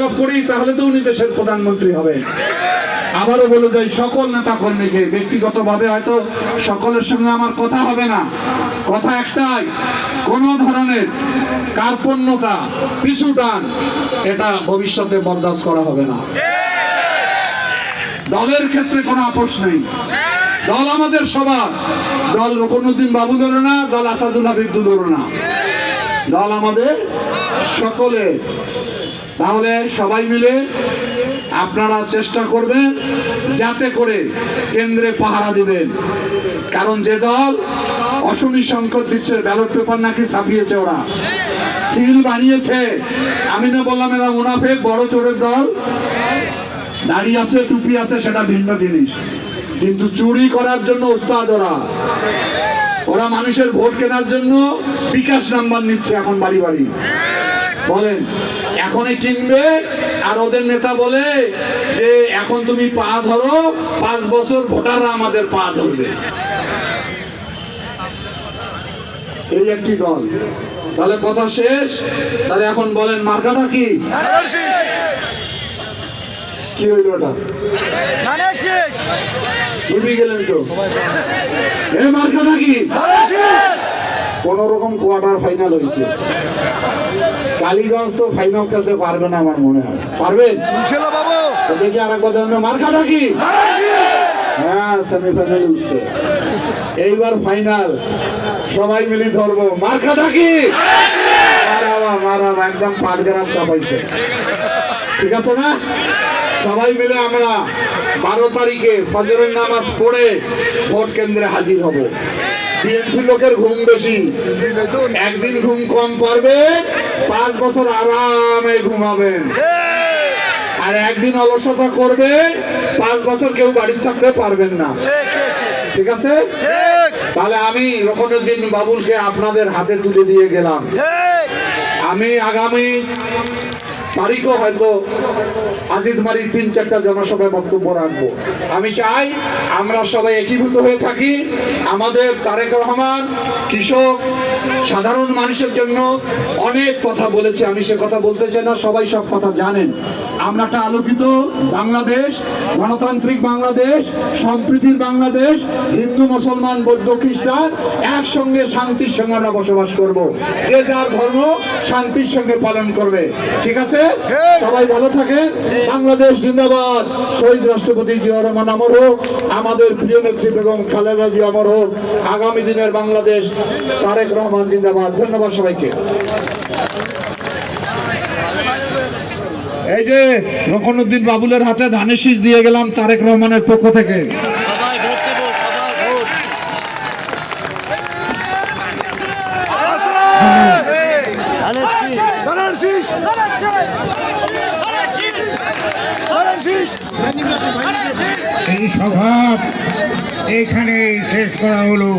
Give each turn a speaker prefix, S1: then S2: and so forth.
S1: Job করি তাহলে তো উনি দেশের প্রধানমন্ত্রী হবেন। আবারও বলে যাই সকল নেতা কর্মীকে, ব্যক্তিগতভাবে হয়তো সকলের সঙ্গে আমার কথা হবে না, কথা একটাই, কোন ধরনের কার্পণ্যতা, পিছুটান এটা ভবিষ্যতে বরদাস্ত করা হবে না। দলের ক্ষেত্রে কোনো আপোষ নেই, দল আমাদের সবার, দল রুকনুদ্দিন বাবুদেরও না, দল আসাদুল হাবিবুদেরও না, দল আমাদের সকলে। তাহলে সবাই মিলে আপনারা চেষ্টা করবেন যাতে করে কেন্দ্রে পাহারা দিবেন, কারণ যে দল অশনি সংকট দিচ্ছে, ব্যালট পেপার নাকি ছাপিয়েছে, ওরা সিল বানিয়েছে। আমি না বললাম এরা মুনাফেক, বড় চোরের দল। দাড়ি আছে, টুপি আছে, সেটা ভিন্ন জিনিস, কিন্তু চুরি করার জন্য ওস্তাদ ওরা। ওরা মানুষের ভোট কেনার জন্য বিকাশ নাম্বার নিচ্ছে এখন বাড়ি বাড়ি। বলেন এখনই কিনবে, আর ওদের নেতা বলে যে এখন তুমি পা ধরো, 5 বছর ভোটাররা আমাদের পা ধরবে। এই একটি দল। তাহলে কথা শেষ। তাহলে এখন বলেন মার্কাটা কি? কি হইল ওটা? ভুলে গেলেন তো? এই মার্কাটা কি? কোন রকম কোয়ার্টার ফাইনাল হয়েছে। কালীগঞ্জ তো ফাইনাল খেলতে পারবে না আমার মনে হয়। পারবেন? দেখি আর একবার মার্কাটা কি? হ্যাঁ, সেমিফাইনালে উঠছে। এইবার ফাইনাল, সবাই মিলে ধরবো। মার্কাটা কি? মারাবা একদম পাটগ্রাম কাঁপাইছে। ঠিক আছে না? সবাই মিলে আমরা 12 তারিখে ফজরের নামাজ পড়ে ভোট কেন্দ্রে হাজির হব। বিএনপি লোকের ঘুম বেশি, একদিন ঘুম কম পারবে, 5 বছর আরামে ঘুমাবেন। আর একদিন অলসতা করবে, 5 বছর কেউ বাড়ি থাকতে পারবেন না। ঠিক আছে? তাহলে আমি রুকনুদ্দিন বাবুলকে আপনাদের হাতে তুলে দিয়ে গেলাম। আমি আগামী তারিখও হয়তো আজিদমারি 3-4টা জনসভায় বক্তব্য রাখবো। আমি চাই আমরা সবাই একীভূত হয়ে থাকি। আমাদের তারেক রহমান কৃষক সাধারণ মানুষের জন্য অনেক কথা বলেছে, আমি সে কথা বলতে চাই না, সবাই সব কথা জানেন। আমরা একটা আলোকিত বাংলাদেশ, গণতান্ত্রিক বাংলাদেশ, সম্প্রীতির বাংলাদেশ, হিন্দু মুসলমান বৌদ্ধ খ্রিস্টান একসঙ্গে শান্তির সঙ্গে আমরা বসবাস করব। যে যার ধর্ম শান্তির সঙ্গে পালন করবে। ঠিক আছে? সবাই ভালো থাকেন। বাংলাদেশ জিন্দাবাদ। শহীদ রাষ্ট্রপতি জিয়াউর রহমান অমর হোক, আমাদের প্রিয় নেত্রী বেগম খালেদা জিয়া অমর হোক। আগামী দিনের বাংলাদেশ তারেক রহমান জিন্দাবাদ। ধন্যবাদ সবাইকে। এই যে রুকনুদ্দিন বাবুলের হাতে ধানের শীষ দিয়ে গেলাম তারেক রহমানের পক্ষ থেকে।
S2: এই সভা এখানে শেষ করা হলো।